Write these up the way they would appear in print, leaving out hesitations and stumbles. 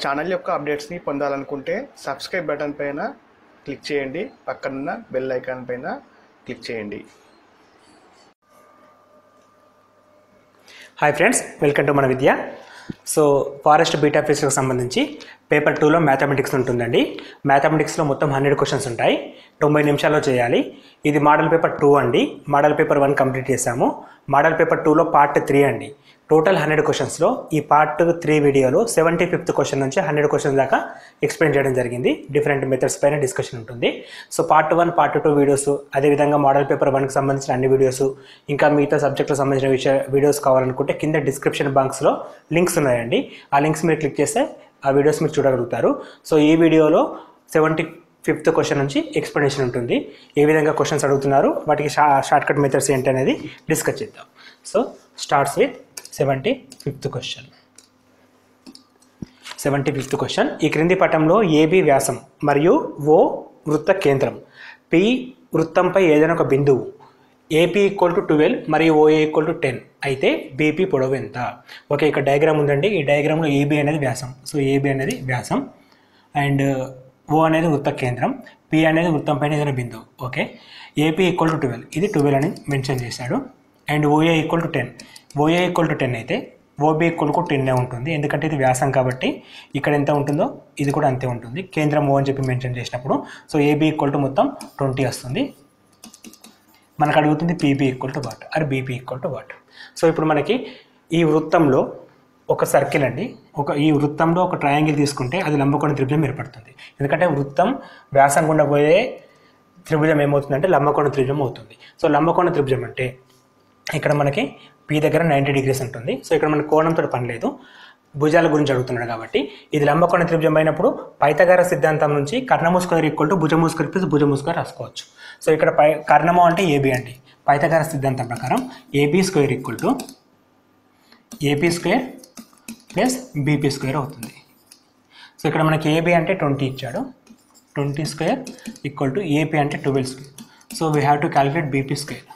Channel యొక్క అప్డేట్స్ని పొందాలనుకుంటే subscribe button పైన క్లిక్ చేయండి, పక్కనున్న బెల్ ఐకాన్ పైన క్లిక్ చేయండి. హాయ్ ఫ్రెండ్స్, వెల్కమ్ టు మన విద్య. సో ఫారెస్ట్ బీటా ఫిజిక్స్కి సంబంధించి పేపర్ 2లో మ్యాథమెటిక్స్ ఉంటుందండి. మ్యాథమెటిక్స్లో మొత్తం 100 క్వశ్చన్స్ ఉంటాయి, 90 నిమిషాల్లో చేయాలి. ఇది మోడల్ పేపర్ 2 అండి. మోడల్ పేపర్ 1 కంప్లీట్ చేసాము. మోడల్ పేపర్ 2లో పార్ట్ 3 అండి. టోటల్ 100 క్వశ్చన్స్లో ఈ పార్ట్ 3 వీడియోలో 75th క్వశ్చన్ నుంచి 100 క్వశ్చన్స్ దాకా ఎక్స్ప్లెయిన్ చేయడం జరిగింది. డిఫరెంట్ మెథడ్స్ పైన డిస్కషన్ ఉంటుంది. సో పార్ట్ 1, పార్ట్ 2 వీడియోస్, అదేవిధంగా మోడల్ పేపర్ 1కి సంబంధించిన అన్ని వీడియోస్, ఇంకా మిగతా సబ్జెక్టులకు సంబంధించిన వీడియోస్ కావాలనుకుంటే కింద డిస్క్రిప్షన్ బాక్స్లో లింక్స్ ఉన్నాయండి. ఆ లింక్స్ మీరు క్లిక్ చేస్తే ఆ వీడియోస్ మీరు చూడగలుగుతారు. సో ఈ వీడియోలో 75th క్వశ్చన్ నుంచి ఎక్స్ప్లెనేషన్ ఉంటుంది. ఏ విధంగా క్వశ్చన్స్ అడుగుతున్నారు, వాటికి షార్ట్కట్ మెథడ్స్ ఏంటి అనేది డిస్కస్ చేద్దాం. So starts with 75th question. 75th question. ఈ క్రింది పటంలో ఏబి వ్యాసం మరియు ఓ వృత్త కేంద్రం, పి వృత్తంపై ఏదైనా ఒక బిందువు ఏపీ ఈక్వల్ టు 12 మరియు ఓఏ ఈక్వల్ టు 10 అయితే బీపీ పొడవు ఎంత? ఓకే, ఇక్కడ డయాగ్రామ్ ఉందండి. ఈ డయాగ్రామ్లో ఏబీ అనేది వ్యాసం. సో ఏబీ అనేది వ్యాసం అండ్ ఓ అనేది వృత్త కేంద్రం, పి అనేది వృత్తం పైన ఏదైనా బిందువు. ఓకే, ఏపీ ఈక్వల్ టు 12, ఇది 12 అని మెన్షన్ చేశాడు. And OA equal to 10, OA equal to 10 అయితే ఓబీ ఈక్వల్ టు 10 ఉంటుంది. ఎందుకంటే ఇది వ్యాసం కాబట్టి ఇక్కడ ఎంత ఉంటుందో ఇది కూడా అంతే ఉంటుంది. కేంద్రం ఓ అని చెప్పి మెన్షన్ చేసినప్పుడు సో ఏబీ ఈక్వల్ టు మొత్తం 20 వస్తుంది. మనకు అడుగుతుంది PB equal to what or BP equal to what. So ఇప్పుడు మనకి ఈ వృత్తంలో ఒక సర్కిల్ అండి, ఈ వృత్తంలో ఒక ట్రయాంగిల్ తీసుకుంటే అది లంబకోణ త్రిభుజం ఏర్పడుతుంది. ఎందుకంటే వృత్తం వ్యాసం గుండా పోయే త్రిభుజం ఏమవుతుందంటే లంబకోణ త్రిభుజం అవుతుంది. సో లంబకోణ త్రిభుజం అంటే ఇక్కడ మనకి పి దగ్గర 90 degrees ఉంటుంది. సో ఇక్కడ మనకి కోణంతో పని లేదు, భుజాల గురించి అడుగుతున్నాడు కాబట్టి ఇది లంబకోణ త్రిభుజం అయినప్పుడు పైథాగరస్ సిద్ధాంతం నుంచి కర్ణము స్క్వేర్ ఈక్వల్ టు భుజము స్క్వేర్ ప్లస్ భుజము స్క్వేర్ రాసుకోవచ్చు. సో ఇక్కడ కర్ణము అంటే ఏబి అండి. పైథాగరస్ సిద్ధాంతం ప్రకారం AB square equal to AP square plus BP square అవుతుంది. సో ఇక్కడ మనకి ఏబీ అంటే 20 ఇచ్చాడు, 20 స్క్వేర్ ఈక్వల్ టు ఏపీ అంటే 12 square. So we have to calculate BP square.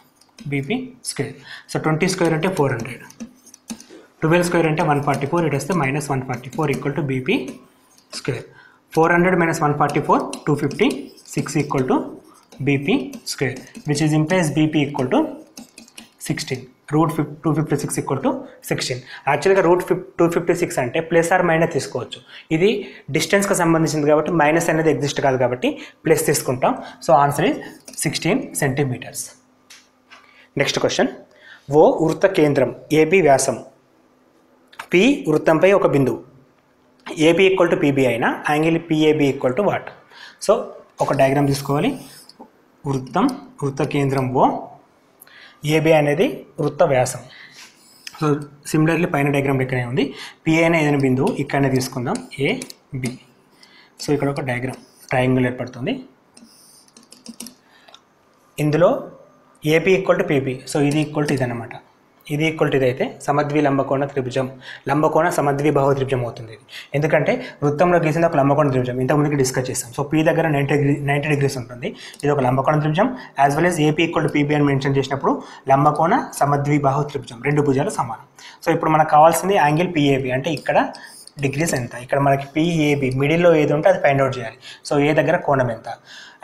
BP square, so 20 square అంటే 400, 12 స్క్వేర్ అంటే 144, ఇటు వస్తే -144 equal to BP square. 400 - 144 256 equal to BP square, which is implies BP equal to 16. √256 equal to 16. యాక్చువల్గా √256 అంటే plus are minus తీసుకోవచ్చు. ఇది డిస్టెన్స్కి సంబంధించింది కాబట్టి మైనస్ అనేది ఎగ్జిస్ట్ కాదు కాబట్టి ప్లస్ తీసుకుంటాం. So answer is 16 centimeters. Next question. ఓ వృత్త కేంద్రం, ఏబి వ్యాసం, పి వృత్తంపై ఒక బిందువు, ఏబి ఈక్వల్ టు పీబీ అయినా angle PAB equal to what? So ఒక డయాగ్రామ్ తీసుకోవాలి. వృత్త కేంద్రం ఓ, ఏబి అనేది వృత్త వ్యాసం. సో సిమిలర్లీ పైన డయాగ్రామ్ ఇక్కడే ఉంది. పిఏ అనే ఏదైనా బిందువు ఇక్కడనే తీసుకుందాం, ఏబి. సో ఇక్కడ ఒక డయాగ్రామ్ ట్రయాంగిల్ ఏర్పడుతుంది. ఇందులో AP equal to PB, so ఇది ఈక్వల్ టు ఇది అనమాట. ఇది ఈక్వల్ టు ఇది అయితే సమద్వి లంబకోణ త్రిభుజం, లంబకోణ సమద్వి బాహు త్రిభుజం అవుతుంది ఇది. ఎందుకంటే వృత్తంలో గీసింది ఒక లంబకోణ త్రిభుజం, ఇంతకుముందుకి డిస్కస్ చేస్తాం. సో పీ దగ్గర 90 degrees ఉంటుంది. ఇది ఒక లంబకోణ త్రిభుజం. As well as AP equal to PB అని మెన్షన్ చేసినప్పుడు లంబకోణ సమద్వి బాహు త్రిభుజం, రెండు భుజాలు సమానం. సో ఇప్పుడు మనకు కావాల్సింది యాంగిల్ పిఏబి, అంటే ఇక్కడ డిగ్రీస్ ఎంత, ఇక్కడ మనకి పిఏబి మిడిల్లో ఏది ఉంటే అది ఫైండ్ అవుట్ చేయాలి. సో ఏ దగ్గర కోణం ఎంత.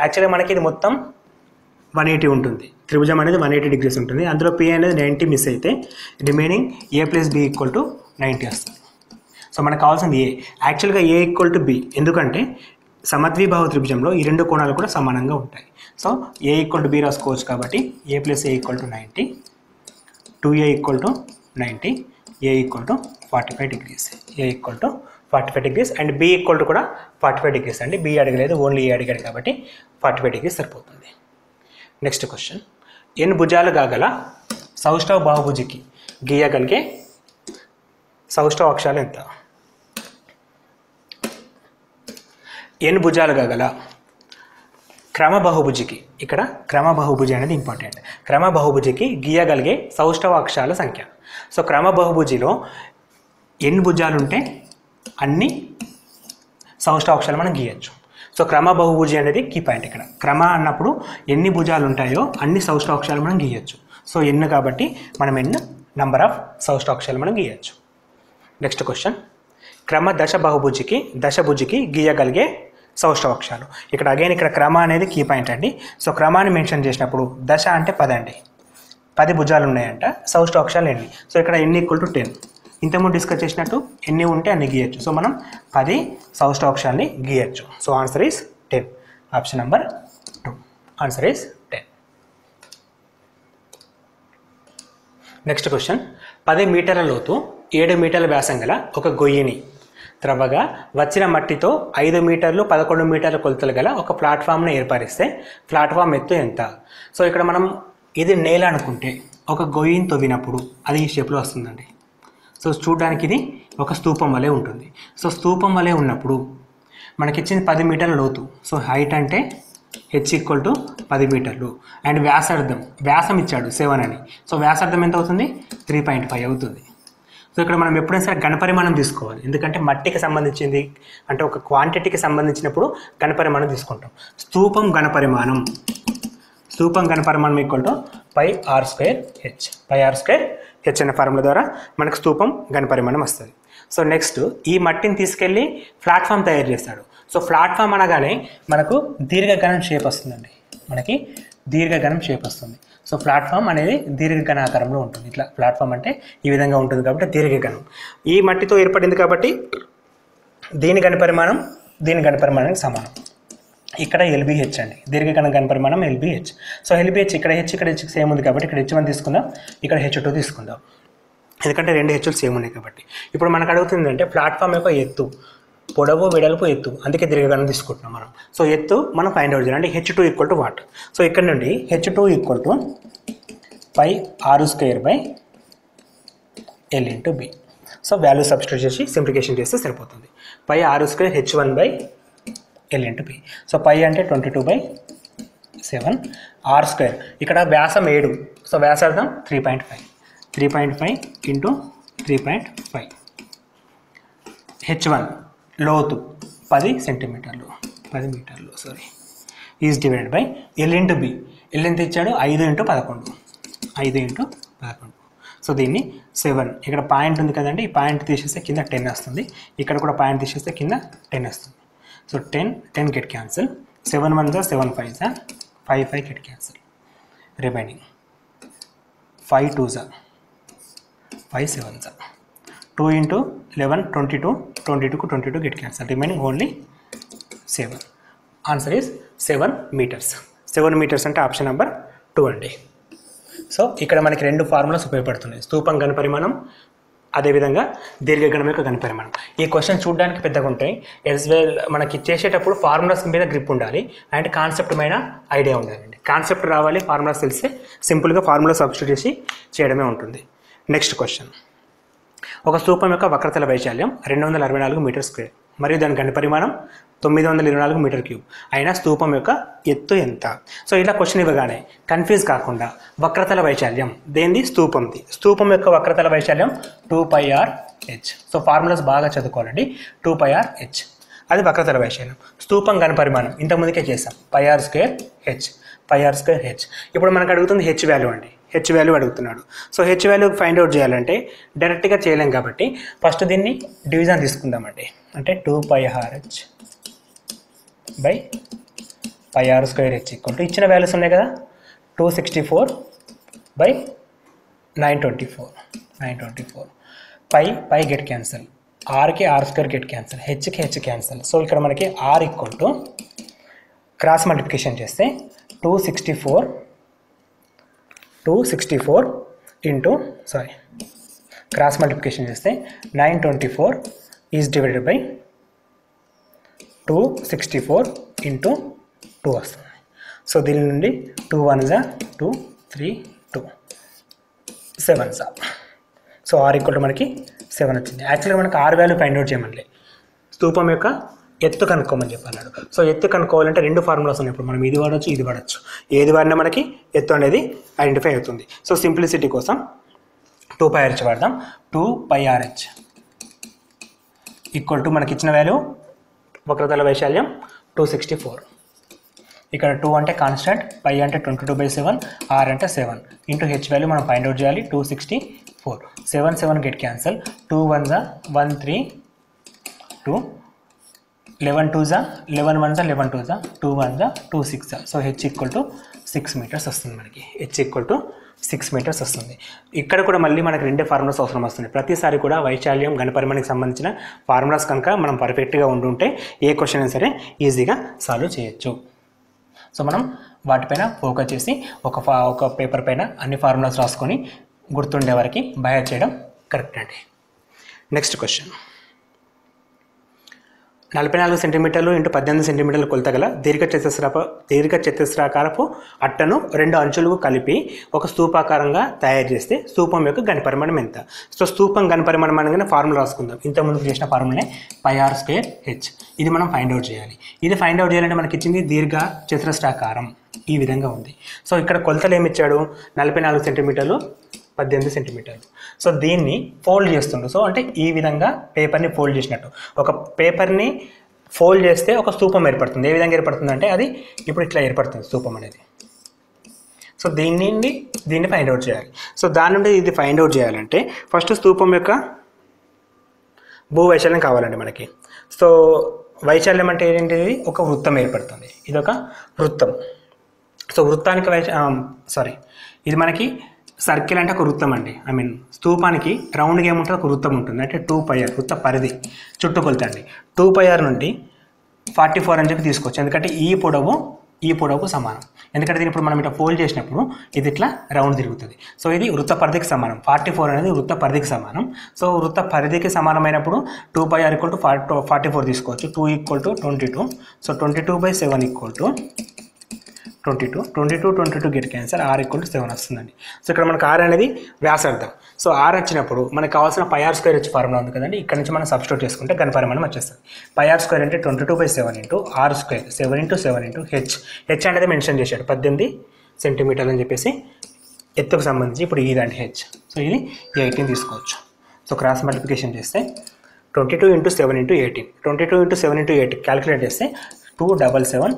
యాక్చువల్గా మనకి ఇది మొత్తం 180 ఉంటుంది. త్రిభుజం అనేది 180 degrees ఉంటుంది. అందులో పి అనేది 90 మిస్ అయితే remaining A plus B equal to 90 వస్తుంది. సో మనకు కావాల్సింది ఏ. యాక్చువల్గా ఏ ఈక్వల్ టు బి, ఎందుకంటే సమద్విబాహు త్రిభుజంలో ఈ రెండు కోణాలు కూడా సమానంగా ఉంటాయి. So A equal to B రాసుకోవచ్చు కాబట్టి A plus A equal to 90, 2a equal to 90, A equal to 45 degrees, A equal to 45 degrees and B equal to కూడా 45 degrees అండి. బి అడగలేదు, ఓన్లీ ఏ అడిగాడు కాబట్టి 45 degrees సరిపోతుంది. Next question. ఎన్ భుజాలు గల సౌష్ఠవ బాహుభుజికి గీయగలిగే సౌష్ఠవ అక్షాలు ఎంత? ఎన్ భుజాలు గల క్రమ బహుభుజికి, ఇక్కడ క్రమ బహుభుజి అనేది ఇంపార్టెంట్. క్రమ బహుభుజికి గీయగలిగే సౌష్ఠవ అక్షాల సంఖ్య. సో క్రమ బహుభుజిలో ఎన్ని భుజాలు ఉంటే అన్ని సౌష్ఠవ అక్షరాలు మనం గీయచ్చు. సో క్రమ బహుభుజి అనేది కీ పాయింట్. ఇక్కడ క్రమ అన్నప్పుడు ఎన్ని భుజాలు ఉంటాయో అన్ని సౌష్ఠవ అక్షరాలు మనం గీయచ్చు. సో ఎన్ని కాబట్టి మనం ఎన్ని నంబర్ ఆఫ్ సౌష్ఠవ అక్షరాలు మనం గీయచ్చు. Next question. క్రమ దశభుజికి గీయగలిగే సౌష్ఠవాక్షాలు. ఇక్కడ అగైన్ ఇక్కడ క్రమ అనేది కీ పాయింట్ అండి. సో క్రమాన్ని మెన్షన్ చేసినప్పుడు దశ అంటే 10 అండి, 10 భుజాలు ఉన్నాయంట, సౌష్ఠవాక్షాలు ఎన్ని. సో ఇక్కడ n = 10. ఇంతకుముందు డిస్కస్ చేసినట్టు ఎన్ని ఉంటే అన్ని గీయచ్చు. సో మనం 10 సౌష్ఠవాక్షాలని గీయచ్చు. So answer is 10. Option number 2. Answer is 10. Next question. 10 మీటర్ల లోతు 7 మీటర్ల వ్యాసం గల ఒక గొయ్యిని త్రవ్వగా వచ్చిన మట్టితో 5 మీటర్లు 11 మీటర్ల కొలతలు గల ఒక ప్లాట్ఫామ్ను ఏర్పరిస్తే ప్లాట్ఫామ్ ఎత్తు ఎంత? సో ఇక్కడ మనం ఇది నేల అనుకుంటే ఒక గొయ్యిని తవ్వినప్పుడు అది ఈ షేప్లో వస్తుందండి. సో చూడడానికి ఇది ఒక స్తూపం వలె ఉంటుంది. సో స్తూపం వలె ఉన్నప్పుడు మనకి ఇచ్చింది 10 మీటర్ల లోతు. సో హైట్ అంటే h = 10 మీటర్లు అండ్ వ్యాసం ఇచ్చాడు 7 అని. సో వ్యాసార్థం ఎంత అవుతుంది? 3.5 అవుతుంది. సో ఇక్కడ మనం ఎప్పుడైనా సరే ఘనపరిమాణం తీసుకోవాలి, ఎందుకంటే మట్టికి సంబంధించింది అంటే ఒక క్వాంటిటీకి సంబంధించినప్పుడు ఘనపరిమాణం తీసుకుంటాం. స్తూపం ఘనపరిమాణం πr²h. πr²h అనే ఫార్ములా ద్వారా మనకు స్తూపం ఘనపరిమాణం వస్తుంది. సో నెక్స్ట్ ఈ మట్టిని తీసుకెళ్ళి ప్లాట్ఫామ్ తయారు చేస్తాడు. సో ప్లాట్ఫామ్ అనగానే మనకు దీర్ఘఘనం షేప్ వస్తుందండి, సో ప్లాట్ఫామ్ అనేది దీర్ఘఘన ఆకారంలో ఉంటుంది. ఇట్లా ప్లాట్ఫామ్ అంటే ఈ విధంగా ఉంటుంది కాబట్టి దీర్ఘఘనం. ఈ మట్టితో ఏర్పడింది కాబట్టి దీని ఘనపరిమాణానికి సమానం. ఇక్కడ LBH అండి, దీర్ఘఘన ఘనపరిమాణం LBH. సో LBH ఇక్కడ h సేమ్ ఉంది కాబట్టి ఇక్కడ h1 తీసుకుందాం, ఇక్కడ h2 తీసుకుందాం, ఎందుకంటే 2 hలు సేమ్ ఉన్నాయి కాబట్టి. ఇప్పుడు మనకు అడుగుతుంది అంటే ప్లాట్ఫామ్ యొక్క ఎత్తు, పొడవు వెడల్పు ఎత్తు, అందుకే దీర్ఘఘనం తీసుకుంటున్నాం మనం. సో ఎత్తు మనం ఫైండ్ అవుట్ చేయాలి. అంటే h2 = వాట్? సో ఇక్కడ నుండి h2 = πr²/L × b. So value substitute చేసి సింప్లికేషన్ చేస్తే సరిపోతుంది. πr² h1/L × b. సో π అంటే 22/7, r² ఇక్కడ వ్యాసం 7, సో వ్యాసార్థం 3.5 × 3.5. h1 లోతు 10 సెంటీమీటర్లు 10 మీటర్లు is divided by L × b. L ఎంత ఇచ్చాడు? 5 × 11. సో దీన్ని 7, ఇక్కడ పాయింట్ ఉంది కదండి, ఈ పాయింట్ తీసేస్తే కింద 10 వస్తుంది, ఇక్కడ కూడా పాయింట్ తీసేస్తే కింద 10 వస్తుంది. So 10 get cancel, 7 1 7 5 5 get cancel, remaining 5 2 5 7 2 × 11 22 22 get cancel, remaining only 7. Answer is 7 meters. 7 meters అంటే ఆప్షన్ నెంబర్ 2 అండి. సో ఇక్కడ మనకి 2 ఫార్ములాస్ ఉపయోగపడుతున్నాయి, స్తూపం ఘనపరిమాణం అదేవిధంగా దీర్ఘఘనం యొక్క ఘనపరిమాణం. ఈ క్వశ్చన్ చూడడానికి పెద్దగా ఉంటాయి, ఎస్ వెల్ మనకి చేసేటప్పుడు ఫార్ములాస్ మీద గ్రిప్ ఉండాలి అండ్ కాన్సెప్ట్ మీద ఐడియా ఉండాలండి. కాన్సెప్ట్ రావాలి, ఫార్ములాస్ తెలిస్తే సింపుల్గా ఫార్ములా సబ్స్టిట్యూట్ చేసి చేయడమే ఉంటుంది. Next question. ఒక స్తూపం యొక్క వక్రతల వైశాల్యం 264 మీటర్ స్క్వేర్ మరియు దాని ఘనపరిమాణం 924 మీటర్ క్యూబ్ అయిన స్తూపం యొక్క ఎత్తు ఎంత? సో ఇలా క్వశ్చన్ ఇవ్వగానే కన్ఫ్యూజ్ కాకుండా వక్రతల వైశాల్యం దేనిది? స్తూపంది. స్తూపం యొక్క వక్రతల వైశాల్యం 2πr/h. సో ఫార్ములాస్ బాగా చదువుకోవాలండి. 2πr/h అది వక్రతల వైశాల్యం. స్తూపం ఘనపరిమాణం ఇంతకుముందుకే చేసాం, πr²h. ఇప్పుడు మనకు అడుగుతుంది h వాల్యూ అండి, h వాల్యూ అడుగుతున్నాడు. So h value find out చేయాలంటే డైరెక్ట్గా చేయలేం కాబట్టి ఫస్ట్ దీన్ని డివిజన్ తీసుకుందామండి. అంటే 2πr/h πr²h ఇచ్చిన వాల్యూస్ ఉన్నాయి కదా, 264/924 పై గెట్ క్యాన్సల్, ఆర్కి r² గెట్ క్యాన్సల్, హెచ్కి h క్యాన్సల్. సో ఇక్కడ మనకి r = క్రాస్ మల్టిప్లికేషన్ చేస్తే 264 ఇంటూ క్రాస్ మల్టిప్లికేషన్ చేస్తే 924 ఈజ్ డివైడెడ్ బై 264 ఇంటూ 2 వస్తుంది. సో దీని నుండి 2 1 2 3 2 7 సో ఆర్ ఈక్వల్ టు మనకి 7 వచ్చింది. యాక్చువల్గా మనకి ఆర్ వాల్యూ ఫైండ్ అవుట్ చేయమని, స్తూపం యొక్క ఎత్తు కనుక్కోమని చెప్పన్నాడు. సో ఎత్తు కనుక్కోవాలంటే 2 ఫార్ములాస్ ఉన్నాయి. ఇప్పుడు మనం ఇది వాడచ్చు, ఇది వాడచ్చు, ఏది వాడినా మనకి ఎత్తు అనేది ఐడెంటిఫై అవుతుంది. సో సింప్లిసిటీ కోసం 2πr/h వాడదాం. 2πr/h ఈక్వల్ టు మనకి ఇచ్చిన వాల్యూ వక్రతల వైశాల్యం 264. ఇక్కడ 2 అంటే కాన్స్టెంట్, π అంటే 22/7, r అంటే 7 ఇంటూ h వాల్యూ మనం ఫైండ్ అవుట్ చేయాలి. 264 7 7 గెట్ క్యాన్సల్, 2 1 1 3 2 11 2 జా 11 1 జా 11 2 జా 2 1 జా 2 6 జా. So h equal to 6 meters వస్తుంది మనకి. h ఈక్వల్ టు 6 మీటర్స్ వస్తుంది. ఇక్కడ కూడా మళ్ళీ మనకి రెండే ఫార్ములాస్ అవసరం వస్తుంది. ప్రతిసారి కూడా వైశాల్యం ఘనపరిమాణానికి సంబంధించిన ఫార్ములాస్ కనుక మనం పర్ఫెక్ట్గా ఉండుంటే ఏ క్వశ్చన్ అయినా సరే ఈజీగా సాల్వ్ చేయొచ్చు. సో మనం వాటిపైన ఫోకస్ చేసి ఒక పేపర్ పైన అన్ని ఫార్ములాస్ రాసుకొని గుర్తుండే వరకు బయట చేయడం కరెక్ట్ అండి. Next question. 44 సెంటీమీటర్లు ఇంటూ 18 సెంటీమీటర్ల కొలత గల దీర్ఘ చతురస్రాకారపు అట్టను 2 అంచులకు కలిపి ఒక స్తూపాకారంగా తయారు చేస్తే స్తూపం యొక్క ఘనపరిమాణం ఎంత? సో స్తూపం ఘనపరిమాణం అనగానే ఫార్ములా రాసుకుందాం. ఇంతకుముందు చేసిన ఫార్ములానే πr²h. ఇది మనం ఫైండ్ అవుట్ చేయాలి. ఇది ఫైండ్ అవుట్ చేయాలంటే మనకి ఇచ్చింది దీర్ఘ చతురస్రాకారం ఈ విధంగా ఉంది. సో ఇక్కడ కొలతలు ఏమి ఇచ్చాడు? 44 సెంటీమీటర్లు 18 సెంటీమీటర్లు. సో దీన్ని ఫోల్డ్ చేస్తుండు. సో అంటే ఈ విధంగా పేపర్ని ఫోల్డ్ చేసినట్టు. ఒక పేపర్ని ఫోల్డ్ చేస్తే ఒక స్తూపం ఏర్పడుతుంది. ఏ విధంగా ఏర్పడుతుంది అంటే అది ఇప్పుడు ఇట్లా ఏర్పడుతుంది స్తూపం అనేది. సో దీన్ని ఫైండ్ అవుట్ చేయాలి. సో దాని నుండి ఇది ఫైండ్ అవుట్ చేయాలంటే ఫస్ట్ స్తూపం యొక్క భూవైశాల్యం కావాలండి మనకి. సో వైశాల్యం అంటే ఏంటిది? ఒక వృత్తం ఏర్పడుతుంది. ఇది ఒక వృత్తం. సో వృత్తానికి ఇది మనకి సర్కిల్ అంటే ఒక వృత్తం అండి. స్తూపానికి రౌండ్గా ఏముంటుంది? ఒక వృత్తం ఉంటుంది. అంటే 2πr వృత్త పరిధి చుట్టుకొలత అండి. 2πr నుండి 44 అని చెప్పి తీసుకోవచ్చు. ఎందుకంటే ఈ పొడవు సమానం. ఎందుకంటే దీన్ని ఇప్పుడు మనం ఇట్లా ఫోల్డ్ చేసినప్పుడు ఇది ఇట్లా రౌండ్ తిరుగుతుంది. సో ఇది వృత్త పరిధికి సమానం. 44 అనేది వృత్త పరిధికి సమానం. సో వృత్త పరిధికి సమానమైనప్పుడు 2πr = 44 తీసుకోవచ్చు. 2 = 22. So 22/7 = 22 get cancer. r = 7 వస్తుందండి. సో ఇక్కడ మనకు r అనేది వ్యాసార్థం. సో r వచ్చినప్పుడు మనకు కావాల్సిన πr²h ఫార్ములా ఉంది కదండి. ఇక్కడ నుంచి మనం సబ్స్టిట్యూట్ చేసుకుంటే ఘనపరిమాణం వచ్చేస్తుంది. πr² అంటే 22/7 × r², 7 × 7 × h. h అనేది మెన్షన్ చేశాడు 18 సెంటీమీటర్లు అని చెప్పేసి ఎత్తుకు సంబంధించి. ఇప్పుడు ఇదండి h. సో ఇది 18 తీసుకోవచ్చు. సో క్రాస్ మల్టిప్లికేషన్ చేస్తే 22 × 7 × 18, 22 × 7 × 8 క్యాలిక్యులేట్ చేస్తే 277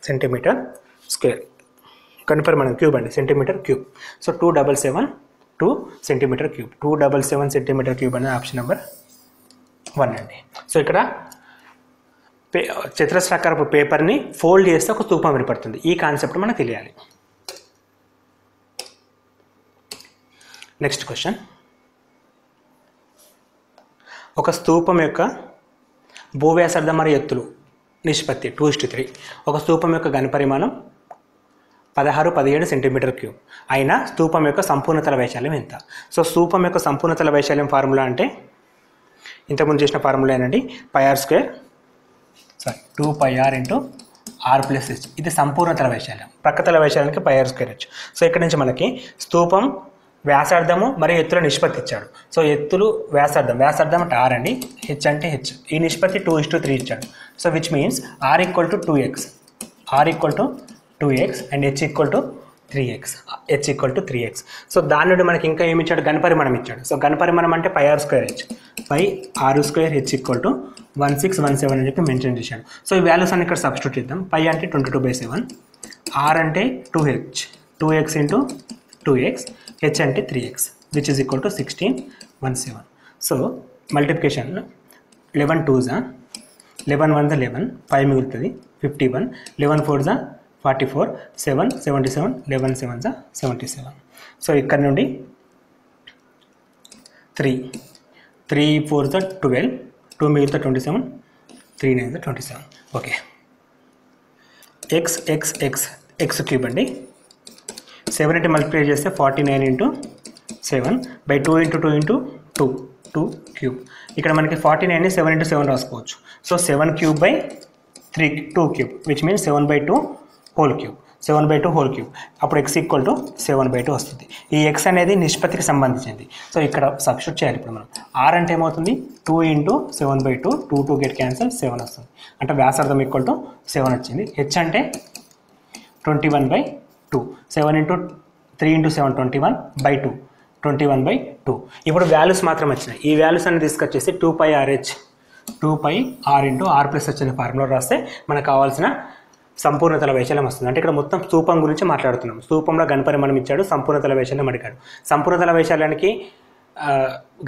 సెంటీమీటర్ స్క్వేర్. ఘనపరిమాణం క్యూబ్ అండి, centimeter cube. So 277 centimeter cube. 277 centimeter cube అనేది ఆప్షన్ నెంబర్ 1 అండి. సో ఇక్కడ చతురస్రాకారపు పేపర్ని ఫోల్డ్ చేస్తే ఒక స్తూపం ఏర్పడుతుంది. ఈ కాన్సెప్ట్ మనకు తెలియాలి. Next question. ఒక స్తూపం యొక్క భూవ్యాసార్థం మరియు ఎత్తులు నిష్పత్తి 2:3. ఒక స్తూపం యొక్క ఘనపరిమాణం 16-17 సెంటీమీటర్ క్యూబ్ అయినా స్తూపం యొక్క సంపూర్ణతల వైశాల్యం ఎంత? సో స్తూపం యొక్క సంపూర్ణతల వైశాల్యం ఫార్ములా అంటే ఇంతకుముందు చేసిన ఫార్ములా ఏంటండి? πr² 2πr × r + h. ఇది సంపూర్ణతల వైశాల్యం. ప్రక్కతల వైశాల్యానికి πr²h. సో ఇక్కడ నుంచి మనకి స్తూపం వ్యాసార్థము మరియు ఎత్తుల నిష్పత్తి ఇచ్చాడు. సో ఎత్తులు వ్యాసార్థం అంటే r అండి, h అంటే h. ఈ నిష్పత్తి 2:3 ఇచ్చాడు. So which means r = 2x and h = 3x. So దాని నుండి మనకి ఇంకా ఏమి ఇచ్చాడు? ఘనపరిమాణం ఇచ్చాడు. సో ఘనపరిమాణం అంటే πr²h r²h = 1617 అని చెప్పి మెన్షన్ చేశాడు. సో ఈ వాల్యూస్ అన్ని ఇక్కడ సబ్స్టిట్యూట్ చేద్దాం. π అంటే 22/7, r అంటే 2h, 2x × 2x, h అంటే 3x, which is equal to 1617. So multiplication 11 2 జా 11 1 11, 5 మిగులుతుంది 51, 11 4 జా 44, 7 77, 11 7 జా 77. సో ఇక్కడ నుండి 3 4 జా 12, 2 మిగులుతా 27, 3 9 జా 27. ఓకే. x క్యూబ్ అండి. 7 మల్టిప్లై చేస్తే 49 × 7 / 2 × 2 × 2 క్యూబ్. ఇక్కడ మనకి 49ని 7 × 7 రాసుకోవచ్చు. So 7 cube / 2 cube, which means 7/2 whole cube. 7/2 whole cube. అప్పుడు x = 7/2 వస్తుంది. ఈ x అనేది నిష్పత్తికి సంబంధించింది. సో ఇక్కడ సబ్స్టిట్యూట్ చేయాలి. ఇప్పుడు మనం r అంటే ఏమవుతుంది? 2 × 7/2, 2 గెట్ క్యాన్సల్ 7 వస్తుంది. అంటే వ్యాసార్థం = 7 వచ్చింది. h అంటే 21/2. 7 × 3 × 7 21/2, 21/2. ఇప్పుడు వాల్యూస్ మాత్రం వచ్చినాయి. ఈ వాల్యూస్ అన్ని తీసుకొచ్చేసి 2πr × r + h అనే ఫార్ములా రాస్తే మనకు కావాల్సిన సంపూర్ణతల వైశాల్యం వస్తుంది. అంటే ఇక్కడ మొత్తం స్తూపం గురించి మాట్లాడుతున్నాం. స్తూపంలో ఘనపరిమాణం ఇచ్చాడు, సంపూర్ణతల వైశాల్యం అడిగాడు. సంపూర్ణతల వైశాల్యానికి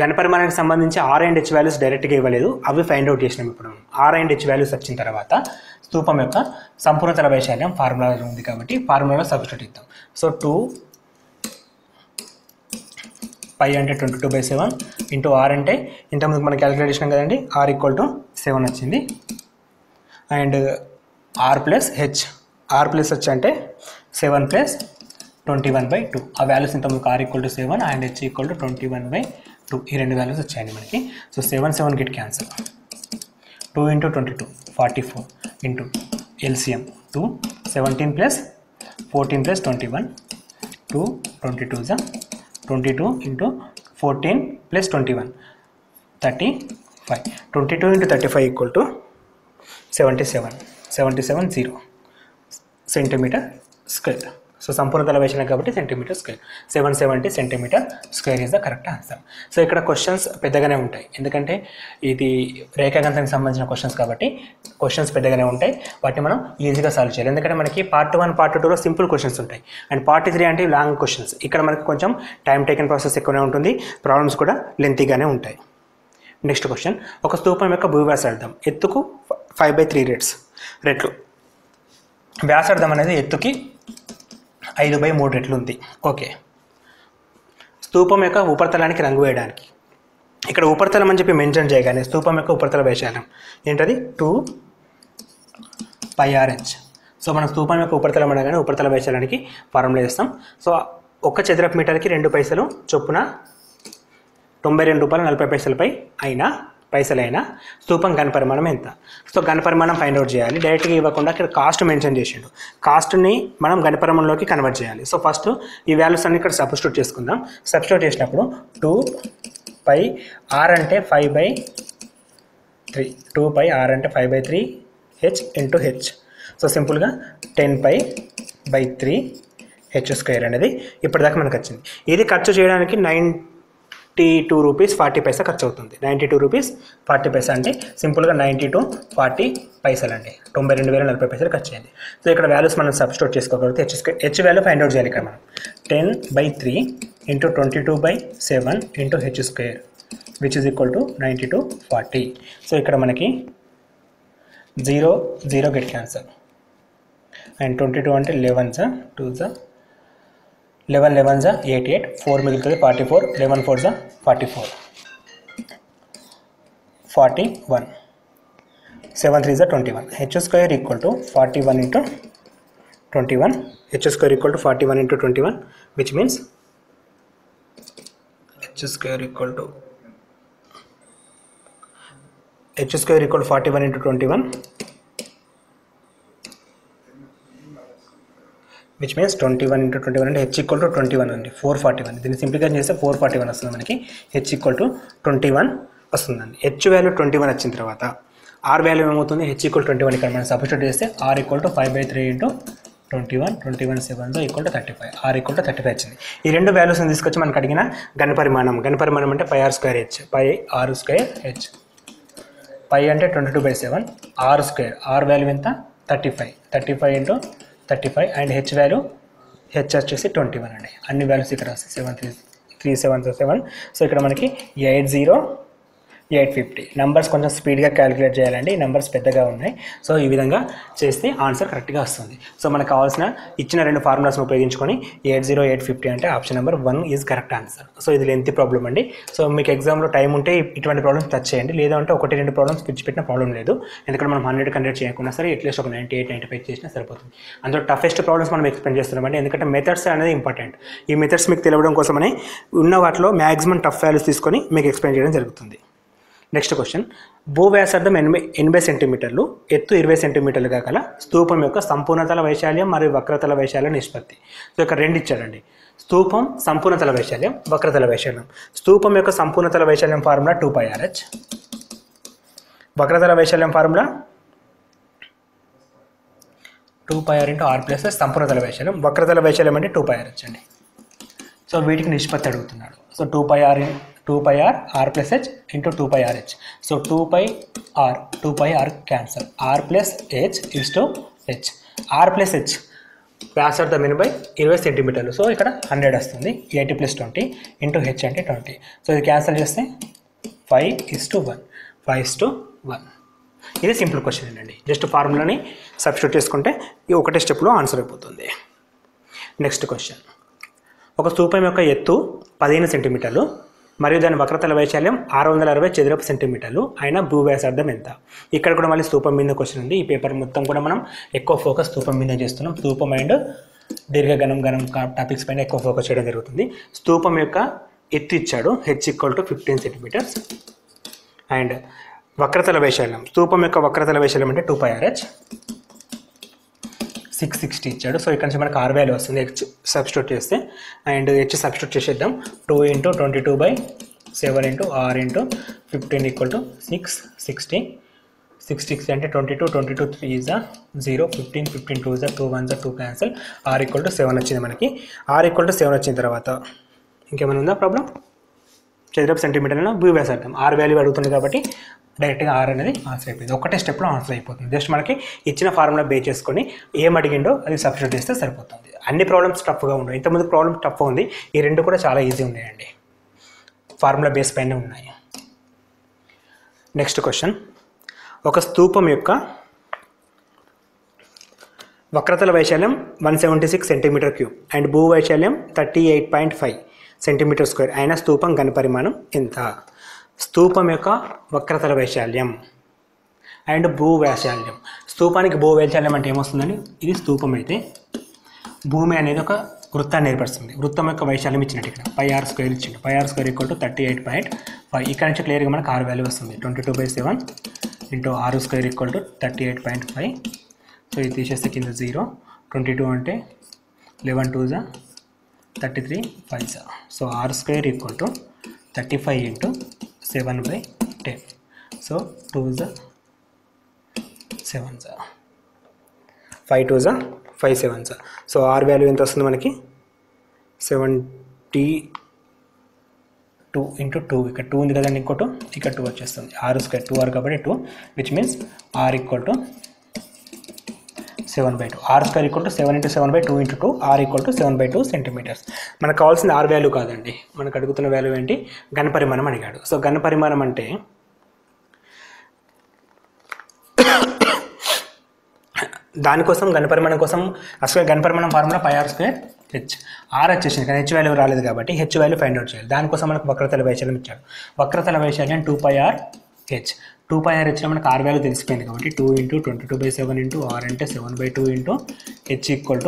ఘనపరిమాణానికి సంబంధించి ఆర్ అండ్ హెచ్ వాల్యూస్ డైరెక్ట్గా ఇవ్వలేదు, అవి ఫైండ్ అవుట్ చేసినాం. ఇప్పుడు ఆర్ అండ్ హెచ్ వాల్యూస్ వచ్చిన తర్వాత స్తూపం యొక్క సంపూర్ణ తల వైశాల్యం ఫార్ములా ఉంది కాబట్టి ఫార్ములాలో సబ్స్టిట్యూట్ ఇద్దాం. సో 2 π అంటే 22/7 ఇంటూ ఆర్ అంటే ఇంతకుముందు మనం క్యాలిక్యులేట్ చేసినాం కదండి, ఆర్ ఈక్వల్ టు 7 వచ్చింది. అండ్ ఆర్ ప్లస్ హెచ్ అంటే 7 + 21/2. ఆ వాల్యూస్ ఇంతకుముందు R equal to 7 and H equal to 21/2. ఈ రెండు వాల్యూస్ వచ్చాయండి మనకి. So 7 get cancel. 2 × 22 44 into LCM 2 17 + 14 + 21 2 22 22 into 14 + 21 35. 22 × 35 equal to 77 centimetre square. So సంపూర్ణ తల వైశాల్యం కాబట్టి centimetre square. 770 centimetre square is the correct answer. So ఇక్కడ క్వశ్చన్స్ పెద్దగానే ఉంటాయి, ఎందుకంటే ఇది రేఖాగణితానికి సంబంధించిన క్వశ్చన్స్ కాబట్టి క్వశ్చన్స్ పెద్దగానే ఉంటాయి. వాటిని మనం ఈజీగా సాల్వ్ చేయాలి, ఎందుకంటే మనకి పార్ట్ 1 పార్ట్ 2లో సింపుల్ క్వశ్చన్స్ ఉంటాయి అండ్ పార్ట్ 3 అంటే లాంగ్ క్వశ్చన్స్. ఇక్కడ మనకి కొంచెం టైం టేకన్ ప్రాసెస్ ఎక్కువనే ఉంటుంది, ప్రాబ్లమ్స్ కూడా లెంతీగానే ఉంటాయి. నెక్స్ట్ క్వశ్చన్, ఒక స్తూపం యొక్క భూవ్యాసార్థం ఎత్తుకు 5/3 రెట్లు. వ్యాసార్థం అనేది ఎత్తుకి 5/3 రెట్లు ఉంది. ఓకే, స్తూపం యొక్క ఉపరితలానికి రంగు వేయడానికి ఇక్కడ ఉపరితలం అని చెప్పి మెన్షన్ చేయగానే స్తూపం యొక్క ఉపరితల వైశాల్యం ఏంటది 2 πRh. సో మనం స్తూపం యొక్క ఉపరితలం అనగానే ఉపరితల వైశాల్యానికి ఫార్ములా చేస్తాం. సో 1 చదరపు మీటర్కి 2 పైసలు చొప్పున 92 రూపాయలు 40 పైసలైనా స్తూపం ఘనపరిమాణం ఎంత? సో ఘనపరిమాణం ఫైండ్ అవుట్ చేయాలి. డైరెక్ట్గా ఇవ్వకుండా ఇక్కడ కాస్ట్ మెన్షన్ చేసిండు, కాస్ట్ని మనం ఘనపరిమాణంలోకి కన్వర్ట్ చేయాలి. సో ఫస్ట్ ఈ వాల్యూస్ అన్ని ఇక్కడ సబ్స్టిట్యూట్ చేసుకుందాం. సబ్స్టిట్యూట్ చేసినప్పుడు 2 πR అంటే 5/3 2 πR అంటే 5/3 h ఇంటూ హెచ్. సో సింపుల్గా 10π/3 h² అనేది ఇప్పటిదాకా మనకు వచ్చింది. ఇది ఖర్చు చేయడానికి 92 రూపీస్ 40 పైసా ఖర్చు అవుతుంది. 92 రూపీస్ 40 పైసా అంటే సింపుల్గా 92 40 పైసలు అండి, 92,040 ఖర్చు అయింది. సో ఇక్కడ వాల్యూస్ మనం సబ్స్టిట్యూట్ చేసుకోగలిగితే హెచ్ వాల్యూ ఫైండ్ అవుట్ చేయాలి. ఇక్కడ మనం 10/3 into 22/7 into h² which is equal to 92 40. So ఇక్కడ మనకి 0 గెట్ క్యాన్సల్ అండ్ 22 అంటే 11 2 11 11 88 4 మిగులుతుంది 44 11 4 44 41 7 3 21. h² equal to 41 into 21. h² equal to 41 into 21 which means h² equal to 41 into 21 which means 21 into 21 అంటే h equal to 21 అండి, 441. దీన్ని simplification చేస్తే 441 వస్తుంది మనకి. h ఈక్వల్ టు 21 వస్తుందండి. h వాల్యూ 21 వచ్చిన తర్వాత r వాల్యూ ఏమవుతుంది, h ఈక్వల్ 21 ఇక్కడ మనం సబ్స్టిట్యూట్ చేస్తే r equal to 5/3 into 21 7 equal to 35. r equal to 35 వచ్చింది. ఈ రెండు వాల్యూస్ని తీసుకొచ్చి మనకు అడిగిన ఘనపరిమాణం అంటే πr²h πr²h. π అంటే 22/7 r² r వాల్యూ ఎంత 35 ఇంటూ 35 అండ్ హెచ్ వాల్యూ వచ్చేసి 21 అండి. అన్ని వాల్యూస్ ఇక్కడ వస్తాయి 737. సో ఇక్కడ మనకి 850 నెంబర్స్ కొంచెం స్పీడ్గా క్యాలిక్యులేట్ చేయాలండి, నెంబర్స్ పెద్దగా ఉన్నాయి. సో ఈ విధంగా చేస్తే ఆన్సర్ కరెక్ట్గా వస్తుంది. సో మనకు కావాల్సిన ఇచ్చిన రెండు ఫార్ములాస్ని ఉపయోగించుకొని 80850 అంటే option number 1 is correct answer. So ఇది లెంతీ ప్రాబ్లం అండి. సో మీకు ఎగ్జామ్లో టైం ఉంటే ఇటువంటి ప్రాబ్లమ్స్ టచ్ చేయండి, లేదంటే 1-2 ప్రాబ్లమ్స్ పిచ్చిపెట్టిన ప్రాబ్లం లేదు. ఎందుకంటే మనం 100 కండక్ట్ చేయకుండా సరే అట్లీస్ట్ ఒక 98-95 చేసినా సరిపోతుంది. అందులో టఫెస్ట్ ప్రాబ్లమ్స్ మనం ఎక్స్ప్లెయిన్ చేస్తున్నామండి, ఎందుకంటే మెథడ్స్ అనేది ఇంపార్టెంట్. ఈ మెథడ్స్ మీకు తెలియడం కోసమనే ఉన్న వాటిలో మ్యాక్సిమం టఫ్ వాల్యూస్ తీసుకొని మీకు ఎక్స్ప్లెయిన్ చేయడం జరుగుతుంది. నెక్స్ట్ క్వశ్చన్, భూవ్యాసార్థం 80 సెంటీమీటర్లు ఎత్తు 20 సెంటీమీటర్లుగా గల స్తూపం యొక్క సంపూర్ణతల వైశాల్యం మరియు వక్రతల వైశాల్యం నిష్పత్తి. సో ఇక్కడ రెండు ఇచ్చారండి, స్తూపం సంపూర్ణతల వైశాల్యం వక్రతల వైశాల్యం. స్తూపం యొక్క సంపూర్ణతల వైశాల్యం ఫార్ములా 2πRh, వక్రతల వైశాల్యం formula 2πr into r plus సంపూర్ణతల వైశాల్యం. వక్రతల వైశాల్యం అంటే 2πRh అండి. సో వీటికి నిష్పత్తి అడుగుతున్నాడు. So 2πr r plus h into 2πRh. So 2πr cancel. R plus h is to h. R plus h వ్యాసార్థం ఎనభై 20 సెంటీమీటర్లు. సో ఇక్కడ 100 వస్తుంది. 80 + 20 ఇంటూ హెచ్ అంటే 20. సో ఇది క్యాన్సిల్ చేస్తే 5:1. 5:1. ఇది సింపుల్ క్వశ్చన్ అండి. జస్ట్ ఫార్ములాని సబ్స్టిట్యూట్ చేసుకుంటే ఈ ఒకటే స్టెప్లో ఆన్సర్ అయిపోతుంది. Next question. ఒక స్తూపం యొక్క ఎత్తు 15 సెంటీమీటర్లు మరియు దాని వక్రతల వైశాల్యం 660 చదరపు సెంటీమీటర్లు అయిన భూవ్యాసార్థం ఎంత? ఇక్కడ కూడా మళ్ళీ స్తూపం మీద క్వశ్చన్ ఉంది. ఈ పేపర్ మొత్తం కూడా మనం ఎక్కువ ఫోకస్ స్తూపం మీద చేస్తున్నాం. స్తూపం అండ్ దీర్ఘగణం టాపిక్స్ పైన ఎక్కువ ఫోకస్ చేయడం జరుగుతుంది. స్తూపం యొక్క ఎత్తు ఇచ్చాడు h = 15 సెంటీమీటర్స్ అండ్ వక్రతల వైశాల్యం, స్తూపం యొక్క వక్రతల వైశాల్యం అంటే 2πRh 660 ఇచ్చాడు. సో ఇక్కడ నుంచి మనకు R వాల్యూ వస్తుంది. h సబ్స్టిట్యూట్ చేస్తే అండ్ h సబ్స్టిట్యూట్ చేసేద్దాం. 2 × 22/7 × R × 15 = 660. 660 అంటే 22, 22 3 is 0, 15, 15 2 is 2, 1 is 2 cancel. R = 7 వచ్చింది మనకి. R = 7 వచ్చిన తర్వాత ఇంకేమైనా ఉందా ప్రాబ్లం? చదరపు సెంటీమీటర్ల భూవ్యాసార్థం R వాల్యూ అడుగుతుంది కాబట్టి డైరెక్ట్గా R అనేది ఆన్సర్ అయిపోయింది. ఒకటే స్టెప్లో ఆన్సర్ అయిపోతుంది. జస్ట్ మనకి ఇచ్చిన ఫార్ములా బేస్ చేసుకొని ఏం అడిగిండో అది సబ్స్టిట్యూట్ చేస్తే సరిపోతుంది. అన్ని ప్రాబ్లమ్స్ టఫ్గా ఉండవు. ఇంతకుముందు ప్రాబ్లమ్ టఫ్గా ఉంది. ఈ రెండు కూడా చాలా ఈజీ ఉన్నాయండి. ఫార్ములా బేస్ పైన ఉన్నాయి. Next question. ఒక స్తూపం యొక్క వక్రతల వైశాల్యం 176 సెంటీమీటర్ క్యూబ్ అండ్ భూ వైశాల్యం 38.5 సెంటీమీటర్ స్క్వేర్ అయిన స్తూపం ఘనపరిమాణం ఎంత? స్తూపం యొక్క వక్రతల వైశాల్యం అండ్ భూ వైశాల్యం. స్తూపానికి భూ వైశాల్యం అంటే ఏమొస్తుందని, ఇది స్తూపం అయితే భూమి అనేది ఒక వృత్తాన్ని ఏర్పరుస్తుంది. వృత్తం యొక్క వైశాల్యం ఇచ్చినట్టు ఇక్కడ πr² ఇచ్చిండు. πr² = 38.5. ఇక్కడ నుంచి క్లియర్గా మనకు R వాల్యూ వస్తుంది. 22/7 × R² = 38.5. సో ఇది తీసేస్తే కింద 0. 22 అంటే 11 2 33 5. So R² = 35 × 7/10. So 2 7 5 2 5 7. So R value ఎంత వస్తుంది మనకి? 72 × 2. ఇక్కడ 2 ఉంది కదండి, ఇంకోటి ఇక్కడ 2 వచ్చేస్తుంది. R² 2R కాబట్టి 2, which means R = 7/2. R² = 7 × 7/2 × 2. R = 7/2 centimetres. మనకు కావాల్సిన R వాల్యూ కాదండి. మనకు అడుగుతున్న వాల్యూ ఏంటి? ఘనపరిమాణం అడిగాడు. సో ఘనపరిమాణం అంటే దానికోసం ఘనపరిమాణం కోసం అసలు ఘనపరిమాణం ఫార్ములా πr² h. R వచ్చేసింది కానీ h వాల్యూ రాలేదు కాబట్టి h వాల్యూ ఫైండ్ అవుట్ చేయాలి. దానికోసం మనకు వక్రతల వైశాల్యం ఇచ్చాడు. వక్రతల వైశాల్యం 2πRh. 2πRhలో మనకు R వాల్యూ తెలిసిపోయింది కాబట్టి 2 × 22/7 × R అంటే 7/2 × h =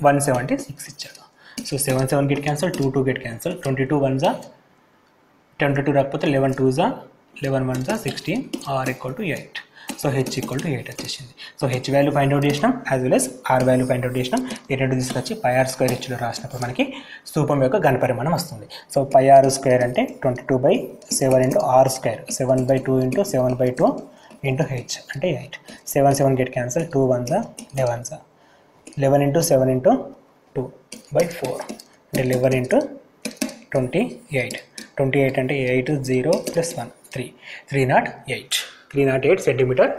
176 ఇచ్చాడు. So 7 7 get cancel, 2 2 get cancel. 22 1 22 రాకపోతే 11 2 11 1 16. R = 8. సో h = 8 వచ్చేసింది. So h value find out చేసినాం, as well as R value find out చేసినాం. ఈ రెండు తీసుకొచ్చి πr² hలో రాసినప్పుడు మనకి స్తూపం యొక్క ఘనపరిమాణం వస్తుంది. సో πr² అంటే 22/7 × R², 7/2 × 7/2 × h అంటే 8. 7 7 గెట్ క్యాన్సల్, 2 1 11. 11 × 7 × 2/4 అంటే 11 × 28. 28 అంటే 8 0 + 1 3. 308. 308 సెంటీమీటర్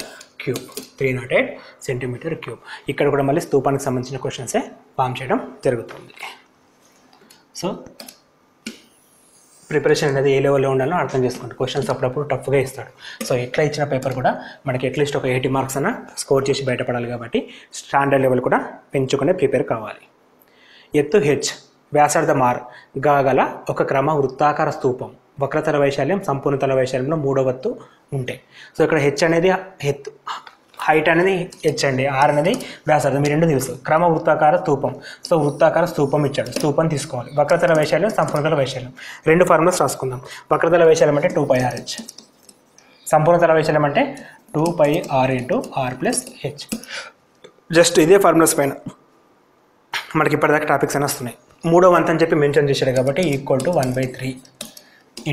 క్యూబ్. 308 centimetre cube. ఇక్కడ కూడా మళ్ళీ స్తూపానికి సంబంధించిన క్వశ్చన్సే ఫామ్ చేయడం జరుగుతుంది. సో ప్రిపరేషన్ అనేది ఏ లెవెల్లో ఉండాలో అర్థం చేసుకోండి. క్వశ్చన్స్ అప్పుడప్పుడు టఫ్గా ఇస్తాడు. సో ఎట్లా ఇచ్చిన పేపర్ కూడా మనకి అట్లీస్ట్ ఒక 80 మార్క్స్ అన్న స్కోర్ చేసి బయటపడాలి కాబట్టి స్టాండర్డ్ లెవెల్ కూడా పెంచుకునే ప్రిపేర్ కావాలి. ఎత్తు h, వ్యాసార్థం R గల ఒక క్రమ వృత్తాకార స్తూపం వక్రతల వైశాల్యం సంపూర్ణతల వైశాల్యంలో 3వ వంతు ఉంటాయి. సో ఇక్కడ h అనేది హైట్ అనేది h అండి, R అనేది వ్యాసార్థం. ఈ రెండు తెలుసు. క్రమ వృత్తాకార స్తూపం. సో వృత్తాకార స్తూపం ఇచ్చాడు, స్తూపం తీసుకోవాలి. వక్రతల వైశాల్యం సంపూర్ణతల వైశాల్యం. రెండు ఫార్ములాస్ రాసుకుందాం. వక్రతల వైశాల్యం అంటే 2πRh, సంపూర్ణతల వైశాల్యం అంటే 2πR × R + h. జస్ట్ ఇదే ఫార్ములాస్ పైన మనకి ఇప్పటిదాకా టాపిక్స్ అని వస్తున్నాయి. 3వ వంతు అని చెప్పి మెన్షన్ చేశాడు కాబట్టి = 1/3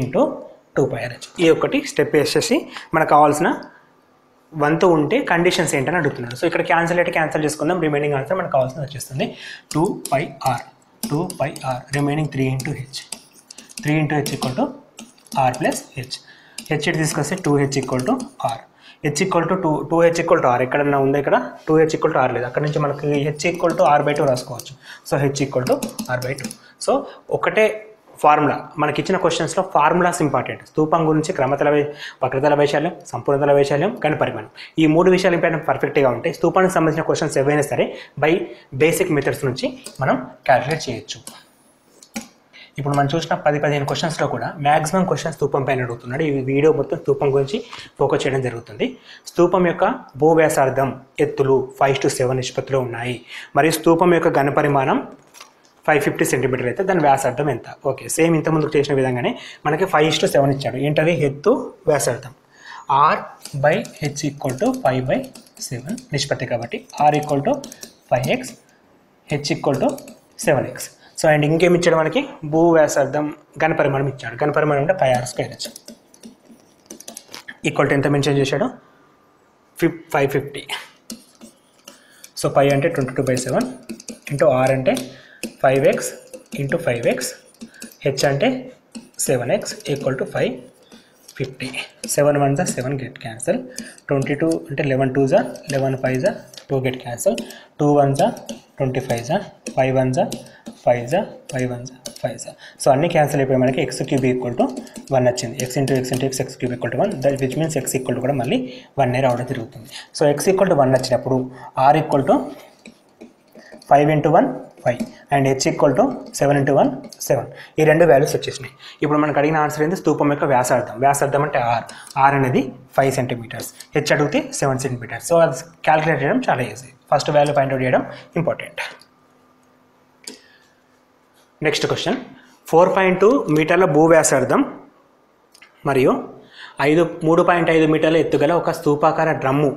× 2πRh. ఈ ఒకటి స్టెప్ వేసేసి మనకు కావాల్సిన వంతు ఉంటే కండిషన్స్ ఏంటని అడుగుతున్నాడు. సో ఇక్కడ క్యాన్సిల్ అయితే క్యాన్సిల్ చేసుకుందాం. రిమైనింగ్ ఆన్సర్ మనకు కావాల్సింది వచ్చేస్తుంది 2πR. Remaining 3 × h. 3 × h = R + h. h ఇటు తీసుకొస్తే 2h = R. H equal to 2h equal to R ఎక్కడన్నా ఉందా? ఇక్కడ 2h ఈక్వల్ టు ఆర్ లేదు. అక్కడ నుంచి మనకి హెచ్ ఈక్వల్ టు r/2 రాసుకోవచ్చు. So H equal to r/2. So ఒకటే ఫార్ములా మనకి ఇచ్చిన క్వశ్చన్స్లో ఫార్ములాస్ ఇంపార్టెంట్. స్తూపం గురించి వక్రతల వైశాల్యం, సంపూర్ణతల వైశాల్యం, పరిమాణం, ఈ 3 విషయాలు ఇంపార్టెంట్ పర్ఫెక్ట్గా ఉంటాయి. స్తూపానికి సంబంధించిన క్వశ్చన్స్ ఏవైనా సరే బై బేసిక్ మెథడ్స్ నుంచి మనం క్యాలిక్యులేట్ చేయొచ్చు. ఇప్పుడు మనం చూసిన 10-15 క్వశ్చన్స్లో కూడా మ్యాక్సిమం క్వశ్చన్స్ స్తూపం పైన అడుగుతున్నాడు. ఈ వీడియో మొత్తం స్తూపం గురించి ఫోకస్ చేయడం జరుగుతుంది. స్తూపం యొక్క భూవ్యాసార్థం ఎత్తులు 5:7 నిష్పత్తిలో ఉన్నాయి. మరియు స్తూపం యొక్క ఘనపరిమాణం 550 సెంటీమీటర్లు అయితే దాని వ్యాసార్థం ఎంత? ఓకే, సేమ్ ఇంతకుముందుకు చేసిన విధంగానే మనకి 5:7 ఇచ్చాడు. ఏంటది? ఎత్తు వ్యాసార్థం. r/h ఈక్వల్ టు 5/7 నిష్పత్తి కాబట్టి r equal to 5x, h equal to 7x. So and ఇంకేమి ఇచ్చాడు మనకి? భూ వ్యాసార్థం ఘనపరిమాణం ఇచ్చాడు. ఘనపరిమాణం అంటే 5r² ఈక్వల్ టు ఎంత మెన్షన్ చేశాడు? 550. సో 5 అంటే 22/7 ఇంటూ r అంటే 5x ఇంటూ 5x, h అంటే 7x equal to 550. 7 1 7 get cancel. 22 అంటే 11 2 11 5 2 గెట్ క్యాన్సల్. 2 1 25 5 1 5 5 1 5. సో అన్ని క్యాన్సిల్ అయిపోయి మనకి x³ ఈక్వల్ టు 1 వచ్చింది. x into x into x³ equal to 1, that which means x equal to కూడా మళ్ళీ 1 రావడం జరుగుతుంది. సో x ఈక్వల్ టు 1 వచ్చినప్పుడు r equal to 5 into 1 5 and h equal to 7 into 1 7. ఈ రెండు వాల్యూస్ వచ్చేసినాయి. ఇప్పుడు మనకు అడిగిన ఆన్సర్ ఏంటి? స్తూపం యొక్క వ్యాసార్థం. వ్యాసార్థం అంటే r అనేది 5 సెంటీమీటర్స్, h అడిగితే 7 సెంటీమీటర్స్. సో అది క్యాలిక్యులేట్ చేయడం చాలా easy. First value find out చేయడం ఇంపార్టెంట్. నెక్స్ట్ క్వశ్చన్, 4.2 మీటర్ల భూ వ్యాసార్థం మరియు 3.5 మీటర్ల ఎత్తుగల ఒక స్తూపాకార డ్రమ్ము